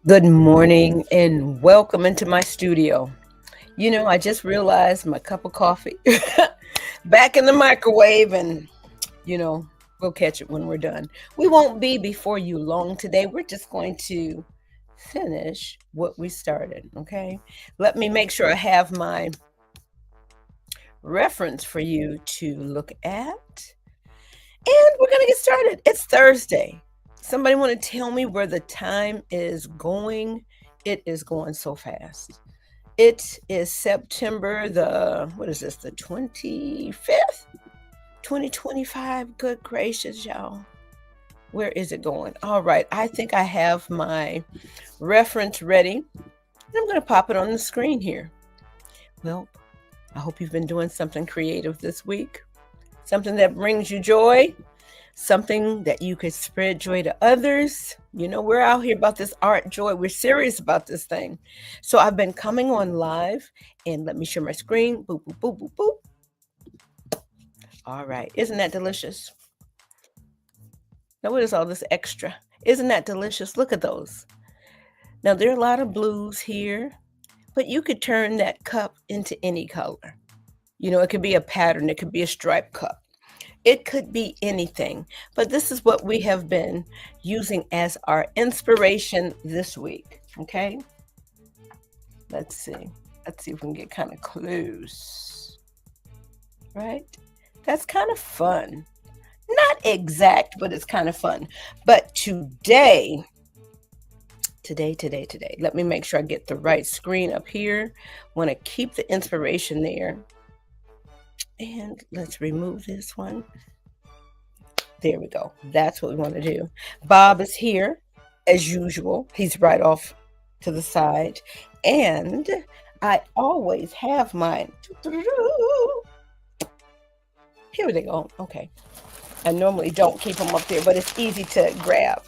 Good morning and welcome into my studio. I just realized my cup of coffee back in the microwave, and you know, we'll catch it when we're done. We won't be before you long today. We're just going to finish what we started, okay? Let me make sure I have my reference for you to look at. And we're going to get started. It's Thursday. Somebody want to tell me where the time is going? It is going so fast. It is September what is this, the 25th? 2025. Good gracious, y'all. Where is it going? All right. I think I have my reference ready. I'm going to pop it on the screen here. Well, I hope you've been doing something creative this week, something that brings you joy, something that you could spread joy to others. We're out here about this art joy. We're serious about this thing. So I've been coming on live, and let me share my screen. Boop, boop, boop, boop, boop. All right. Isn't that delicious? Now, what is all this extra? Isn't that delicious? Look at those. Now, there are a lot of blues here, but you could turn that cup into any color. It could be a pattern. It could be a striped cup. It could be anything, but this is what we have been using as our inspiration this week, okay? Let's see. Let's see if we can get kind of close, right? That's kind of fun. Not exact, but it's kind of fun. But today, let me make sure I get the right screen up here. Want to keep the inspiration there. And let's remove this one. There we go. That's what we want to do. Bob is here as usual. He's right off to the side. And I always have mine. Here they go. Okay. I normally don't keep them up there, but it's easy to grab.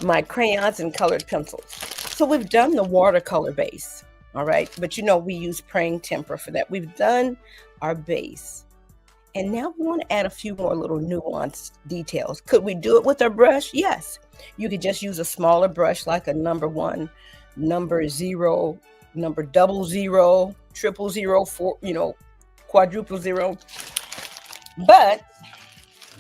My crayons and colored pencils. So we've done the watercolor base. All right. But we use praying tempera for that. We've done our base. And now we want to add a few more little nuanced details. Could we do it with our brush? Yes. You could just use a smaller brush like a number 1, number 0, number 00, 000, quadruple 0. But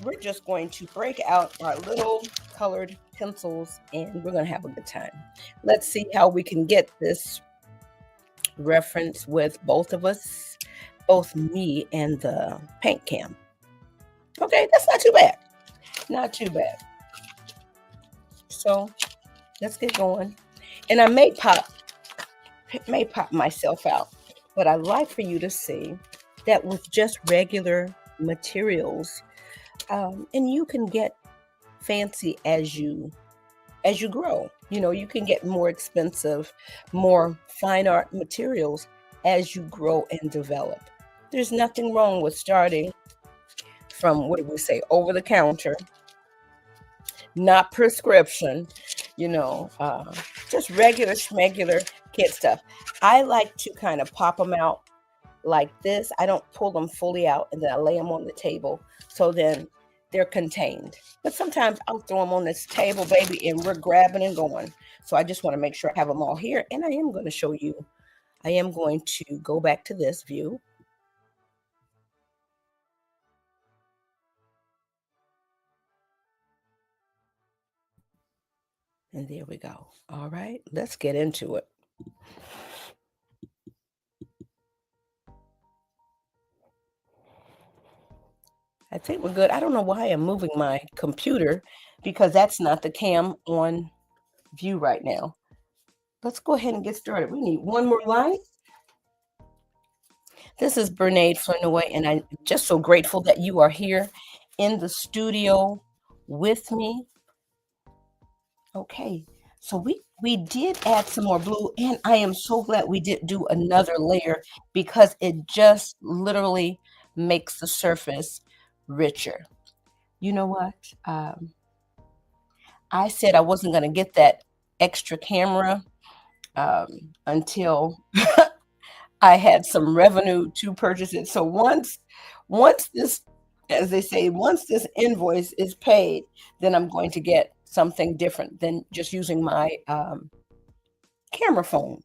we're just going to break out our little colored pencils and we're going to have a good time. Let's see how we can get this reference with both of us. Both me and the paint cam. Okay, that's not too bad. Not too bad. So let's get going. And I may pop myself out, but I'd like for you to see that with just regular materials, and you can get fancy as you grow. You can get more expensive, more fine art materials as you grow and develop. There's nothing wrong with starting from, what do we say, over the counter, not prescription, just regular schmegular kid stuff. I like to kind of pop them out like this. I don't pull them fully out and then I lay them on the table. So then they're contained. But sometimes I'll throw them on this table, baby, and we're grabbing and going. So I just want to make sure I have them all here. And I am going to show you. I am going to go back to this view. And there we go. All right, let's get into it. I think we're good. I don't know why I'm moving my computer because that's not the cam on view right now. Let's go ahead and get started. We need one more light. This is Bernaid Flynaway, and I'm just so grateful that you are here in the studio with me. Okay, so we did add some more blue, and I am so glad we did do another layer because it just literally makes the surface richer. You know what? I said I wasn't going to get that extra camera until I had some revenue to purchase it. So once this, as they say, once this invoice is paid, then I'm going to get something different than just using my camera phone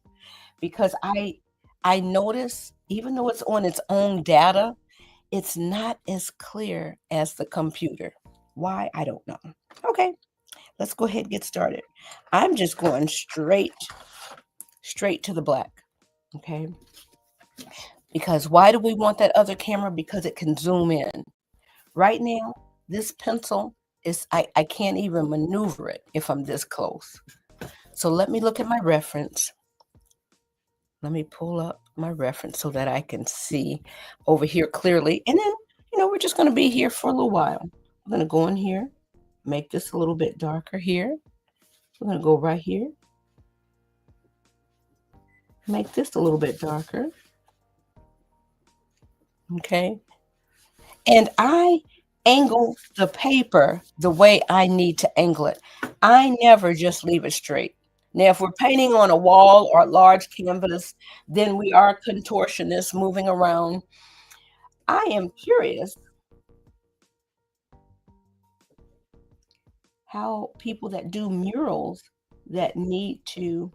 because I notice even though it's on its own data, it's not as clear as the computer. Why? I don't know. Okay, let's go ahead and get started. I'm just going straight to the black. Okay. Because why do we want that other camera? Because it can zoom in. Right now, this pencil is, I can't even maneuver it if I'm this close. So let me look at my reference. Let me pull up my reference so that I can see over here clearly. And then, we're just going to be here for a little while. I'm going to go in here, make this a little bit darker here. We're going to go right here, make this a little bit darker. Okay. And I angle the paper the way I need to angle it. I never just leave it straight. Now, if we're painting on a wall or a large canvas, then we are contortionists moving around. I am curious how people that do murals that need to,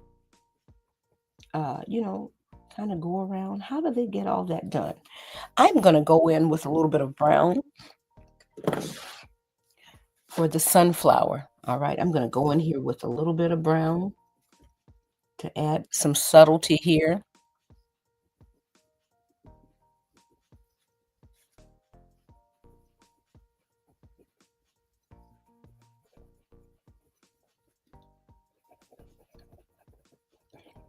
you know, kind of go around, how do they get all that done? I'm going to go in with a little bit of brown for the sunflower. All right, I'm going to go in here with a little bit of brown to add some subtlety here.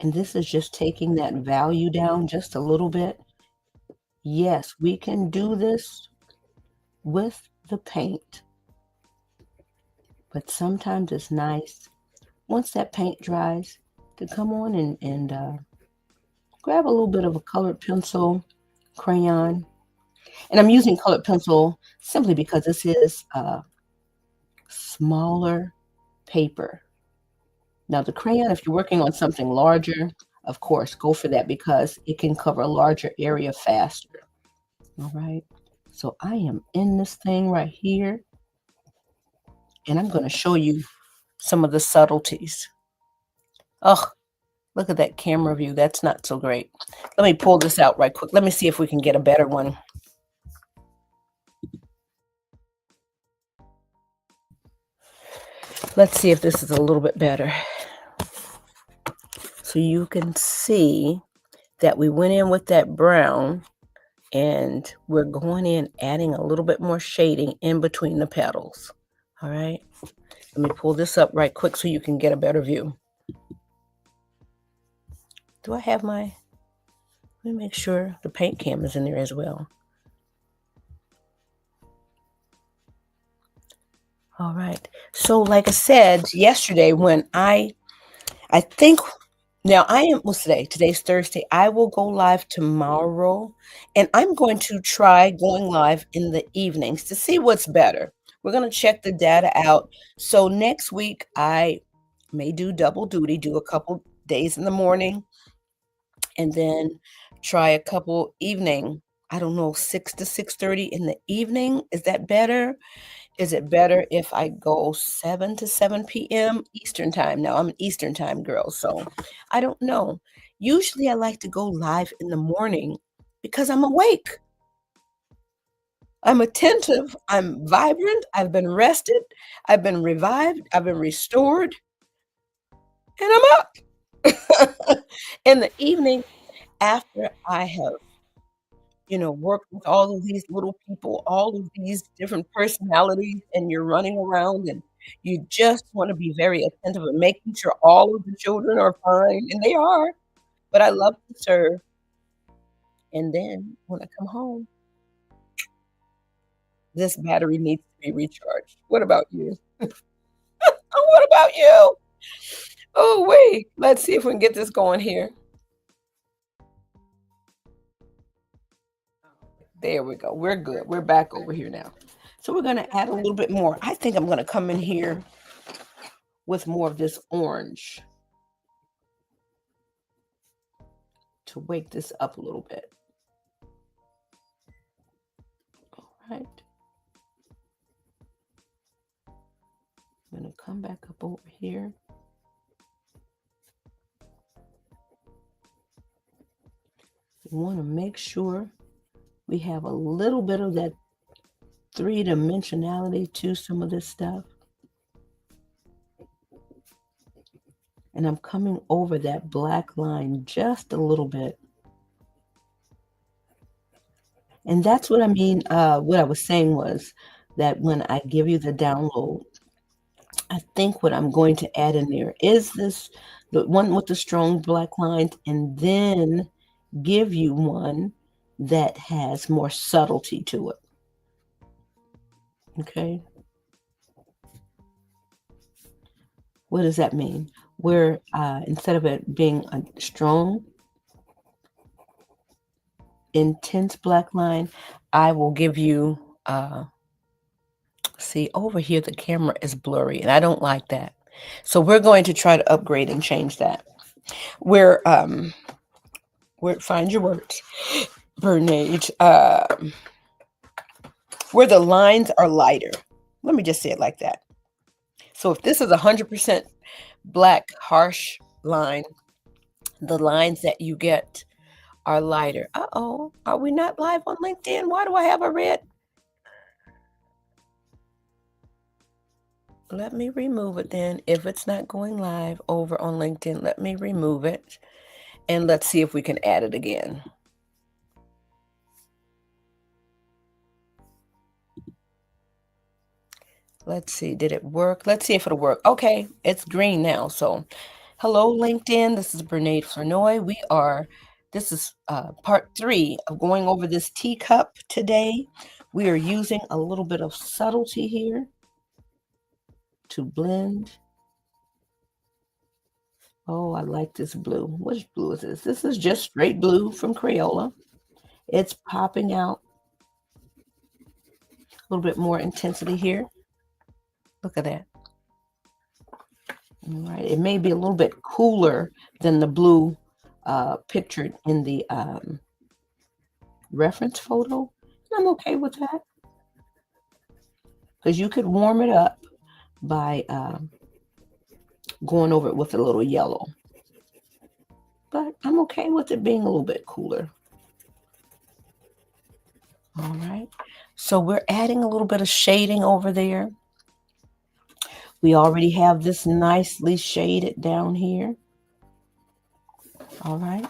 And this is just taking that value down just a little bit. Yes, we can do this with the paint, but sometimes it's nice once that paint dries to come on and grab a little bit of a colored pencil, crayon. And I'm using colored pencil simply because this is smaller paper. Now, the crayon, if you're working on something larger, of course, go for that because it can cover a larger area faster. All right. So I am in this thing right here, and I'm going to show you some of the subtleties. Oh, look at that camera view. That's not so great. Let me pull this out right quick. Let me see if we can get a better one. Let's see if this is a little bit better. So you can see that we went in with that brown and we're going in adding a little bit more shading in between the petals. All right. Let me pull this up right quick so you can get a better view. Do I have my, let me make sure the paint cam is in there as well. All right. So like I said yesterday when I think now I am, what's today? Today's Thursday. I will go live tomorrow and I'm going to try going live in the evenings to see what's better. We're going to check the data out. So next week I may do double duty, do a couple days in the morning and then try a couple evening, I don't know, 6 to 6:30 in the evening. Is that better? Is it better if I go 7 to 7 PM Eastern time? Now, I'm an Eastern time girl, so I don't know. Usually, I like to go live in the morning because I'm awake. I'm attentive, I'm vibrant, I've been rested, I've been revived, I've been restored, and I'm up. In the evening, after I have work with all of these little people, all of these different personalities, and you're running around and you just want to be very attentive and making sure all of the children are fine, and they are. But I love to serve. And then when I come home, this battery needs to be recharged. What about you? Oh, what about you? Oh, wait. Let's see if we can get this going here. There we go. We're good. We're back over here now. So we're going to add a little bit more. I think I'm going to come in here with more of this orange to wake this up a little bit. All right. I'm going to come back up over here. We want to make sure we have a little bit of that three-dimensionality to some of this stuff. And I'm coming over that black line just a little bit. And that's what I mean. What I was saying was that when I give you the download, I think what I'm going to add in there is the one with the strong black lines, and then give you one that has more subtlety to it. Okay. What does that mean? Where instead of it being a strong, intense black line, I will give you, see over here, the camera is blurry and I don't like that. So we're going to try to upgrade and change that. Where find your words, Bernage, where the lines are lighter. Let me just say it like that. So if this is 100% black, harsh line, the lines that you get are lighter. Uh-oh, are we not live on LinkedIn? Why do I have a red? Let me remove it then. If it's not going live over on LinkedIn, let me remove it. And let's see if we can add it again. Let's see, did it work? Let's see if it'll work. Okay, it's green now. So hello, LinkedIn. This is Bernade Flournoy. This is part 3 of going over this teacup today. We are using a little bit of subtlety here to blend. Oh, I like this blue. Which blue is this? This is just straight blue from Crayola. It's popping out a little bit more intensity here. Look at that. All right, it may be a little bit cooler than the blue pictured in the reference photo. I'm okay with that because you could warm it up by going over it with a little yellow. But I'm okay with it being a little bit cooler. All right, so we're adding a little bit of shading over there. We already have this nicely shaded down here. All right.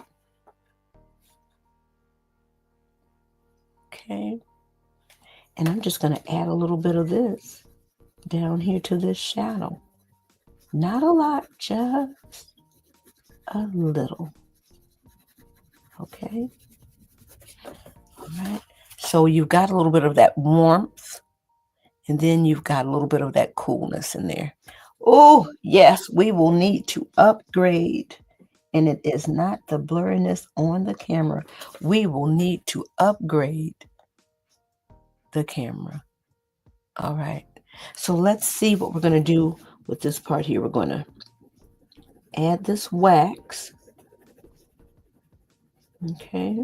Okay. And I'm just going to add a little bit of this down here to this shadow. Not a lot, just a little. Okay. All right. So you've got a little bit of that warmth, and then you've got a little bit of that coolness in there. Oh, yes, we will need to upgrade. And it is not the blurriness on the camera. We will need to upgrade the camera. All right. So let's see what we're going to do with this part here. We're going to add this wax. Okay.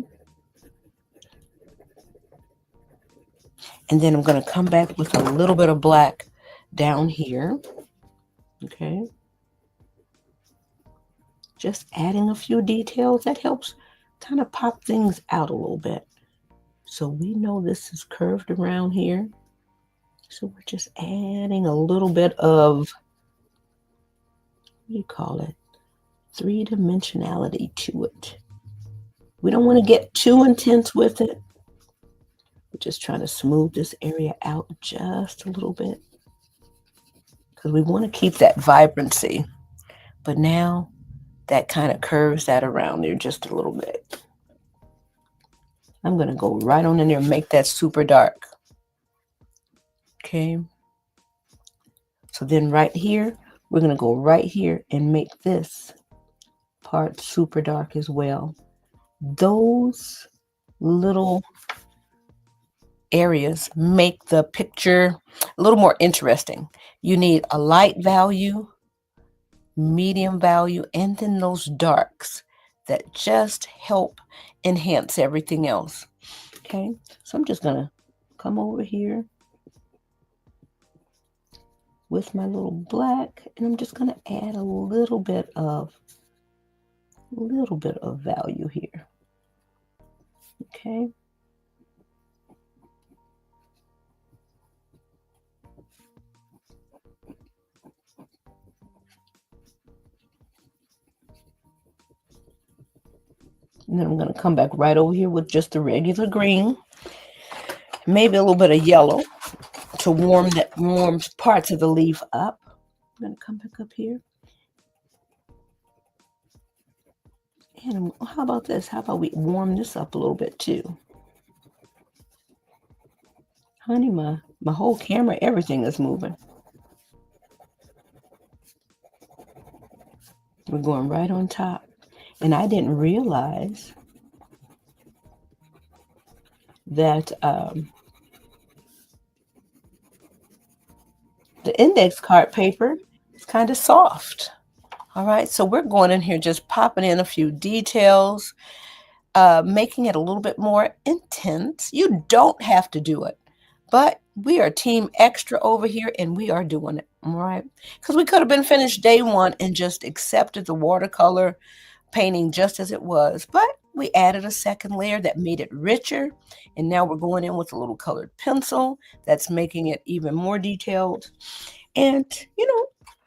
And then I'm going to come back with a little bit of black down here. Okay. Just adding a few details that helps kind of pop things out a little bit. So we know this is curved around here. So we're just adding a little bit of, what do you call it? Three-dimensionality to it. We don't want to get too intense with it. We're just trying to smooth this area out just a little bit because we want to keep that vibrancy. But now that kind of curves that around there just a little bit. I'm going to go right on in there and make that super dark. Okay. So then right here, we're going to go right here and make this part super dark as well. Those little areas make the picture a little more interesting. You need a light value, medium value, and then those darks that just help enhance everything else. Okay, so I'm just gonna come over here with my little black, and I'm just gonna add a little bit of value here. Okay. And then I'm going to come back right over here with just the regular green, maybe a little bit of yellow to warms parts of the leaf up. I'm going to come back up here. And how about this? How about we warm this up a little bit too? Honey, my whole camera, everything is moving. We're going right on top. And I didn't realize that the index card paper is kind of soft. All right, so we're going in here just popping in a few details, making it a little bit more intense. You don't have to do it, but we are team extra over here and we are doing it, all right? Because we could have been finished day one and just accepted the watercolor painting just as it was, but we added a second layer that made it richer, and now we're going in with a little colored pencil that's making it even more detailed. And,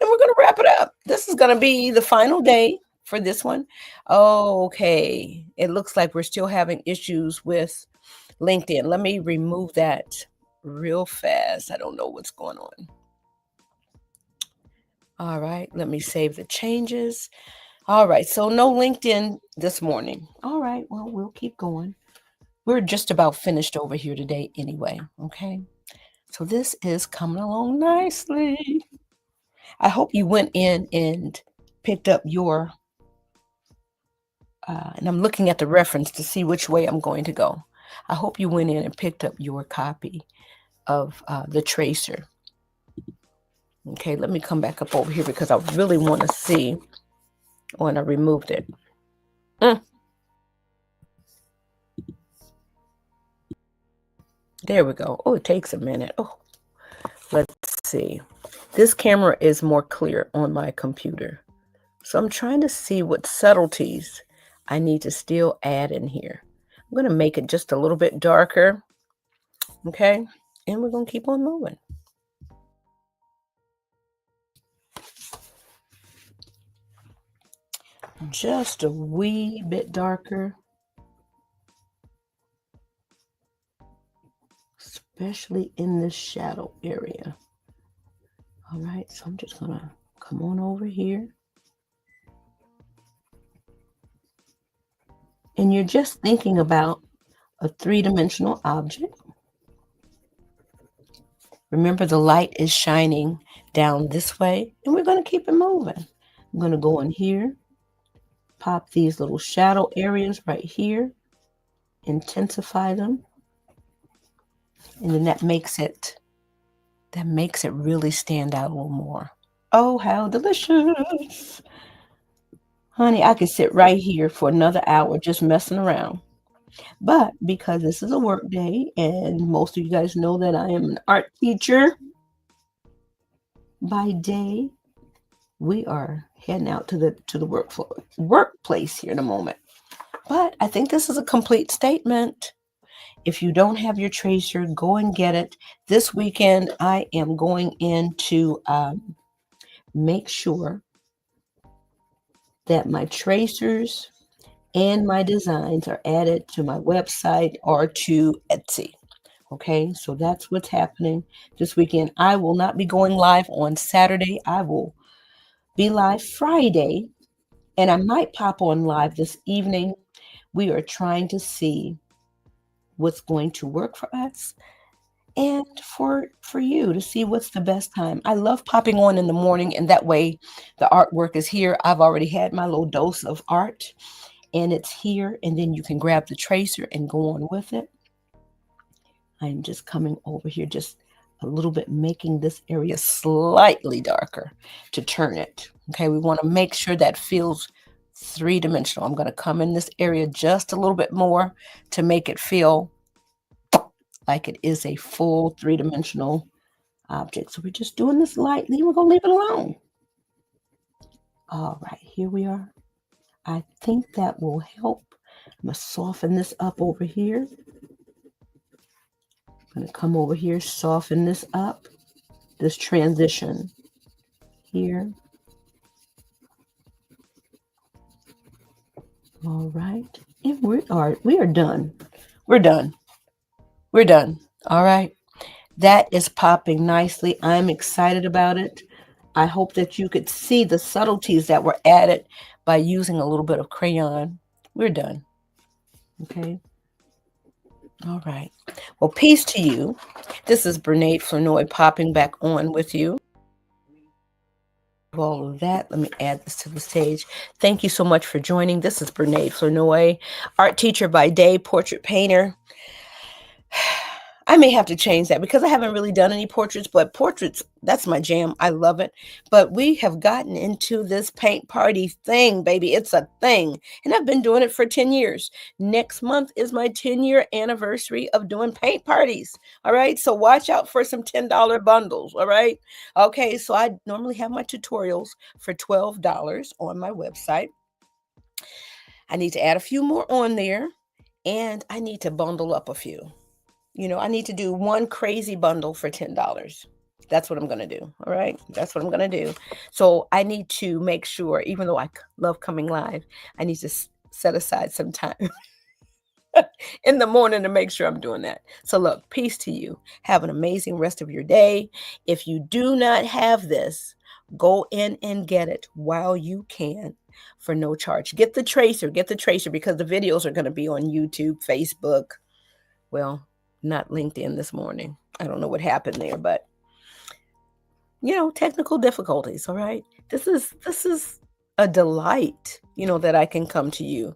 then we're going to wrap it up. This is going to be the final day for this one. Okay, it looks like we're still having issues with LinkedIn. Let me remove that real fast. I don't know what's going on. All right, let me save the changes. All right, so no LinkedIn this morning. All right, well, we'll keep going. We're just about finished over here today anyway, okay? So this is coming along nicely. I hope you went in and picked up your, and I'm looking at the reference to see which way I'm going to go. I hope you went in and picked up your copy of the tracer. Okay, let me come back up over here because I really want to see when I removed it. There we go. Oh, it takes a minute. Oh, let's see. This camera is more clear on my computer. So I'm trying to see what subtleties I need to still add in here. I'm going to make it just a little bit darker. Okay. And we're going to keep on moving. Just a wee bit darker. Especially in the shadow area. All right. So I'm just going to come on over here. And you're just thinking about a three-dimensional object. Remember, the light is shining down this way, and we're going to keep it moving. I'm going to go in here, pop these little shadow areas right here, intensify them, and then that makes it really stand out a little more. Oh, how delicious. Honey, I could sit right here for another hour just messing around. But because this is a work day, and most of you guys know that I am an art teacher by day, we are heading out to the workplace here in a moment. But I think this is a complete statement. If you don't have your tracer, go and get it. This weekend, I am going in to make sure that my tracers and my designs are added to my website or to Etsy. Okay, so that's what's happening this weekend. I will not be going live on Saturday. I will be live Friday, and I might pop on live this evening. We are trying to see what's going to work for us and for you to see what's the best time. I love popping on in the morning, and that way the artwork is here. I've already had my little dose of art, and it's here, and then you can grab the tracer and go on with it. I'm just coming over here just a little bit, making this area slightly darker to turn it. Okay, we want to make sure that feels three-dimensional. I'm going to come in this area just a little bit more to make it feel like it is a full three-dimensional object. So we're just doing this lightly. We're going to leave it alone. All right, here we are. I think that will help I'm going to soften this up over here. I'm going to come over here, soften this up, this transition here. All right. And we are done. We're done. We're done. All right. That is popping nicely. I'm excited about it. I hope that you could see the subtleties that were added by using a little bit of crayon. We're done. Okay. All right. Well, peace to you. This is Brene Flurnoy popping back on with you. All of that. Let me add this to the stage. Thank you so much for joining. This is Brene Flurnoy, art teacher by day, portrait painter. I may have to change that because I haven't really done any portraits, but portraits, that's my jam. I love it. But we have gotten into this paint party thing, baby. It's a thing. And I've been doing it for 10 years. Next month is my 10-year anniversary of doing paint parties. All right. So watch out for some $10 bundles. All right. Okay. So I normally have my tutorials for $12 on my website. I need to add a few more on there, and I need to bundle up a few. I need to do one crazy bundle for $10. That's what I'm going to do. All right. That's what I'm going to do. So I need to make sure, even though I love coming live, I need to set aside some time in the morning to make sure I'm doing that. So look, peace to you. Have an amazing rest of your day. If you do not have this, go in and get it while you can for no charge. Get the tracer because the videos are going to be on YouTube, Facebook. Well, not LinkedIn this morning. I don't know what happened there, but technical difficulties. All right. This is a delight, that I can come to you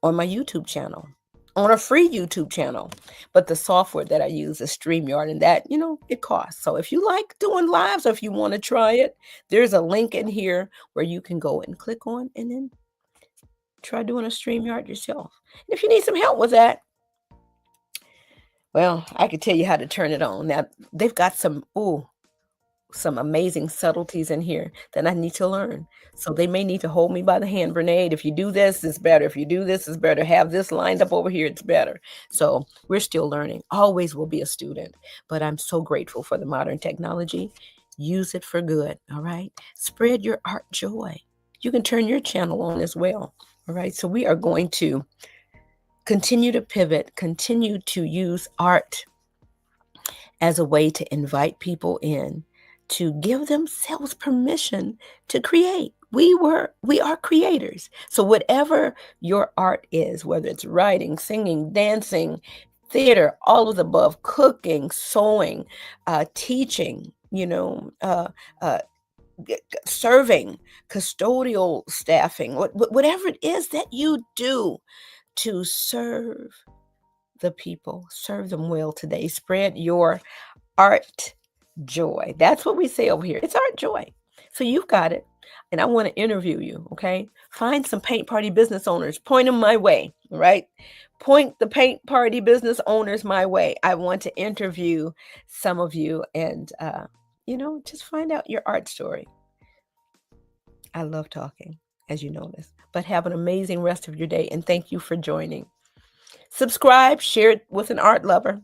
on my YouTube channel, on a free YouTube channel. But the software that I use is StreamYard, and that, it costs. So if you like doing lives, or if you want to try it, there's a link in here where you can go and click on and then try doing a StreamYard yourself. And if you need some help with that, well, I could tell you how to turn it on. Now, they've got some amazing subtleties in here that I need to learn. So they may need to hold me by the hand. Brene, if you do this, it's better. If you do this, it's better. Have this lined up over here, it's better. So we're still learning. Always will be a student. But I'm so grateful for the modern technology. Use it for good, all right? Spread your art joy. You can turn your channel on as well, all right? So we are going to continue to pivot, continue to use art as a way to invite people in, to give themselves permission to create. We are creators. So whatever your art is, whether it's writing, singing, dancing, theater, all of the above, cooking, sewing, teaching, serving, custodial staffing, whatever it is that you do to serve the people, serve them well today. Spread your art joy. That's what we say over here. It's art joy. So you've got it. And I want to interview you, okay? Find some paint party business owners. Point them my way, right? Point the paint party business owners my way. I want to interview some of you and, just find out your art story. I love talking, as you notice. But have an amazing rest of your day, and thank you for joining. Subscribe, share it with an art lover.